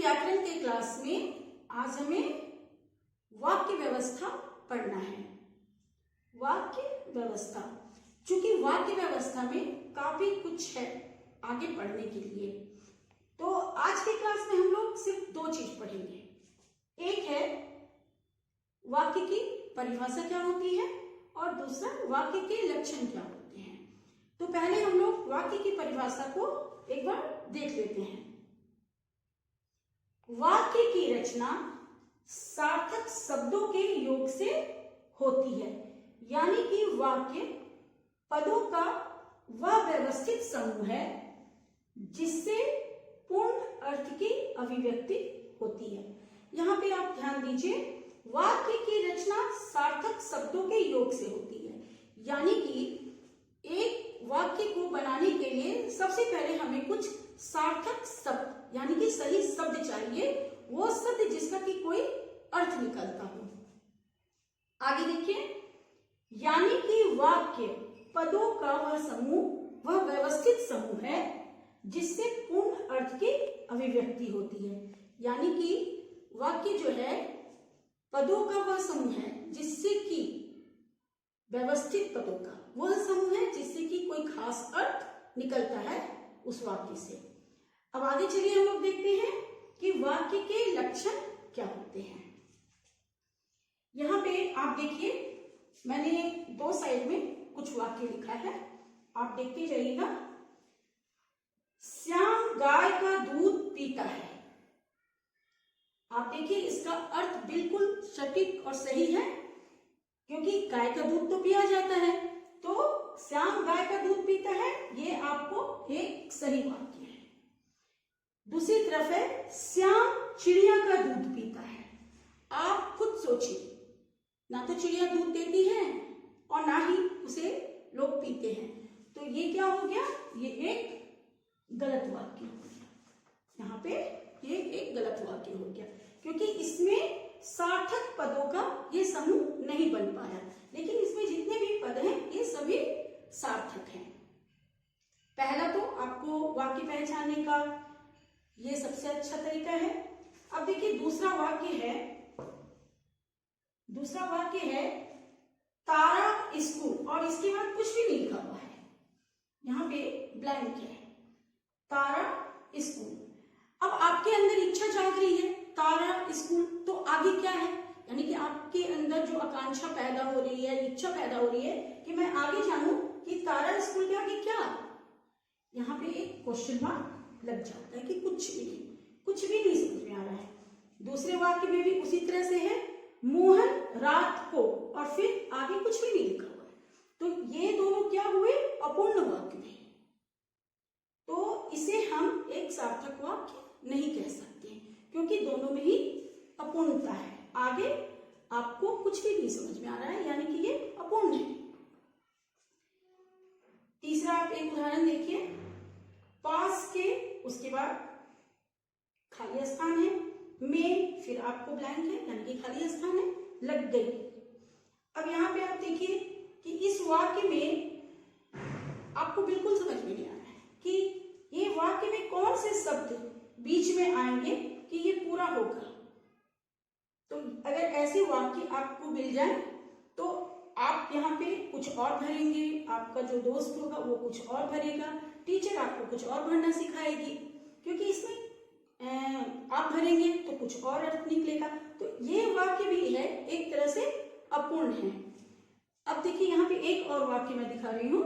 व्याकरण के क्लास में आज हमें वाक्य व्यवस्था पढ़ना है। वाक्य व्यवस्था, चूंकि वाक्य व्यवस्था में काफी कुछ है आगे पढ़ने के लिए, तो आज की क्लास में हम लोग सिर्फ दो चीज पढ़ेंगे। एक है वाक्य की परिभाषा क्या होती है और दूसरा वाक्य के लक्षण क्या होते हैं। तो पहले हम लोग वाक्य की परिभाषा को एक बार देख लेते हैं। वाक्य की रचना सार्थक शब्दों के योग से होती है, यानी कि वाक्य पदों का वह व्यवस्थित समूह है जिससे पूर्ण अर्थ की अभिव्यक्ति होती है। यहाँ पे आप ध्यान दीजिए, वाक्य की रचना सार्थक शब्दों के योग से होती है, यानी कि एक वाक्य को बनाने के लिए सबसे पहले हमें कुछ सार्थक शब्द यानी कि सही शब्द चाहिए, वो शब्द जिसका कि कोई अर्थ निकलता हो। आगे देखिए, यानी कि वाक्य पदों का वह समूह, वह व्यवस्थित समूह है जिससे पूर्ण अर्थ की अभिव्यक्ति होती है। यानी कि वाक्य जो है पदों का वह समूह है जिससे कि व्यवस्थित पदों का वह समूह है जिससे कि कोई खास अर्थ निकलता है उस वाक्य से। अब आगे चलिए हम लोग देखते हैं कि वाक्य के लक्षण क्या होते हैं। यहाँ पे आप देखिए, मैंने दो साइड में कुछ वाक्य लिखा है, आप देखते जाइएगा। श्याम गाय का दूध पीता है। आप देखिए, इसका अर्थ बिल्कुल सटीक और सही है, क्योंकि गाय का दूध तो पिया जाता है, तो श्याम गाय का दूध पीता है, ये आपको एक सही वाक्य है। दूसरी तरफ है, श्याम चिड़िया का दूध पीता है। आप खुद सोचिए, ना तो चिड़िया दूध देती है और ना ही उसे लोग पीते हैं, तो ये क्या हो गया, ये एक गलत वाक्य हो गया। यहाँ पे ये एक गलत वाक्य हो गया, क्योंकि इसमें सार्थक पदों का ये समूह नहीं बन पाया, लेकिन इसमें जितने भी पद हैं ये सभी सार्थक हैं। पहला तो आपको वाक्य पहचानने का ये सबसे अच्छा तरीका है। अब देखिए, दूसरा वाक्य है तारा स्कूल, और इसके बाद कुछ भी नहीं लिखा हुआ है, यहाँ पे ब्लैंक है, तारा स्कूल। अब आपके अंदर इच्छा जाग रही है तारा स्कूल, तो आगे क्या है, यानी कि आपके अंदर जो आकांक्षा पैदा हो रही है, इच्छा पैदा हो रही है कि मैं आगे जानूं कि तारा स्कूल के आगे क्या, यहाँ पे एक क्वेश्चन मार्क लग जाता है कि कुछ भी नहीं समझ में आ रहा है। दूसरे वाक्य में भी उसी तरह से है, मोहन रात को, और फिर आगे कुछ भी नहीं लिखा हुआ है, तो ये दोनों क्या हुए, अपूर्ण वाक्य में, तो इसे हम एक सार्थक वाक्य नहीं कह सकते, क्योंकि दोनों में ही अपूर्णता है। आगे आपको कुछ भी नहीं समझ में आ रहा है, यानी कि ये अपूर्ण है। तीसरा आप एक उदाहरण देखिए, पास के, उसके बाद खाली स्थान है, में, फिर आपको ब्लैंक है, यानी कि खाली स्थान है, लग गई। अब यहाँ पे आप देखिए कि इस वाक्य में आपको बिल्कुल समझ में नहीं आ रहा है कि ये वाक्य में कौन से शब्द बीच में आएंगे कि ये पूरा होगा। तो अगर ऐसे वाक्य आपको मिल जाए तो आप यहाँ पे कुछ और भरेंगे, आपका जो दोस्त होगा वो कुछ और भरेगा, टीचर आपको कुछ और भरना सिखाएगी, क्योंकि इसमें आप भरेंगे तो कुछ और अर्थ निकलेगा। तो ये वाक्य भी है एक तरह से अपूर्ण है। अब देखिए, यहाँ पे एक और वाक्य मैं दिखा रही हूं,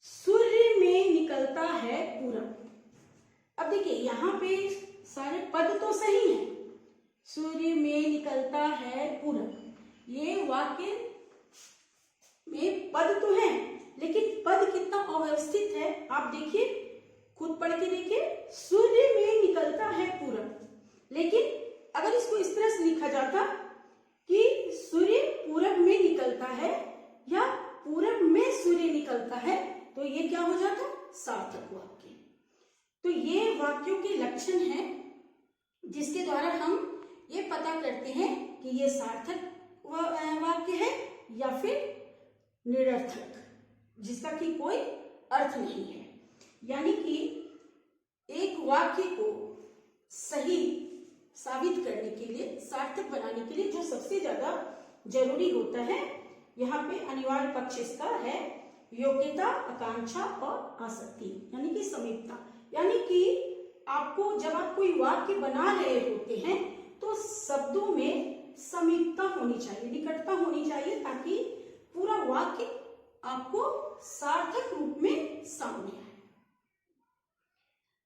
सूर्य में निकलता है पूरब। अब देखिए, यहाँ पे सारे पद तो सही हैं, सूर्य में निकलता है पूरब, ये वाक्य में पद तो है, लेकिन पद कितना अव्यवस्थित है आप देखिए, खुद पढ़ के देखिए, सूर्य में निकलता है पूरब। लेकिन अगर इसको इस तरह से लिखा जाता कि सूर्य पूरब में निकलता है या पूरब में सूर्य निकलता है, तो ये क्या हो जाता, सार्थक वाक्य। तो ये वाक्यों के लक्षण हैं जिसके द्वारा हम ये पता करते हैं कि ये सार्थक वाक्य है या फिर निरर्थक, जिसका कि कोई अर्थ नहीं है। यानी कि एक वाक्य को सही साबित करने के लिए, सार्थक बनाने के लिए जो सबसे ज्यादा जरूरी होता है, यहाँ पे अनिवार्य पक्ष इसका है योग्यता, आकांक्षा और आसक्ति, यानी कि समीपता। यानी कि आपको जब आप कोई वाक्य बना रहे होते हैं तो शब्दों में समीपता होनी चाहिए, निकटता होनी चाहिए, ताकि पूरा वाक्य आपको सार्थक रूप में सामने आए।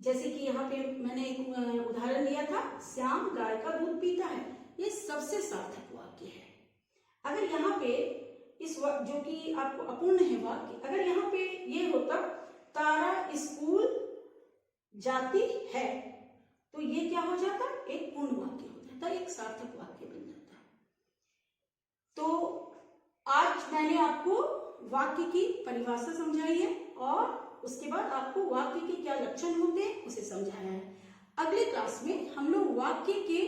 जैसे कि यहाँ पे मैंने एक उदाहरण दिया था, श्याम गाय का दूध पीता है, ये सबसे सार्थक वाक्य है। अगर यहाँ पे इस जो कि आपको अपूर्ण है वाक्य, अगर यहाँ पे ये होता तारा स्कूल जाती है, तो ये क्या हो जाता, एक पूर्ण वाक्य हो जाता, एक सार्थक वाक्य बन जाता। तो आज मैंने आपको वाक्य की परिभाषा समझाई है और उसके बाद आपको वाक्य के क्या लक्षण होते हैं उसे समझाया है। अगले क्लास में हम लोग वाक्य के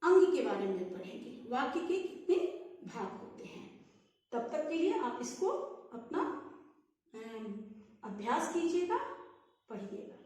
अंग के बारे में पढ़ेंगे, वाक्य के कितने भाग होते हैं। तब तक के लिए आप इसको अपना अभ्यास कीजिएगा, पढ़िएगा।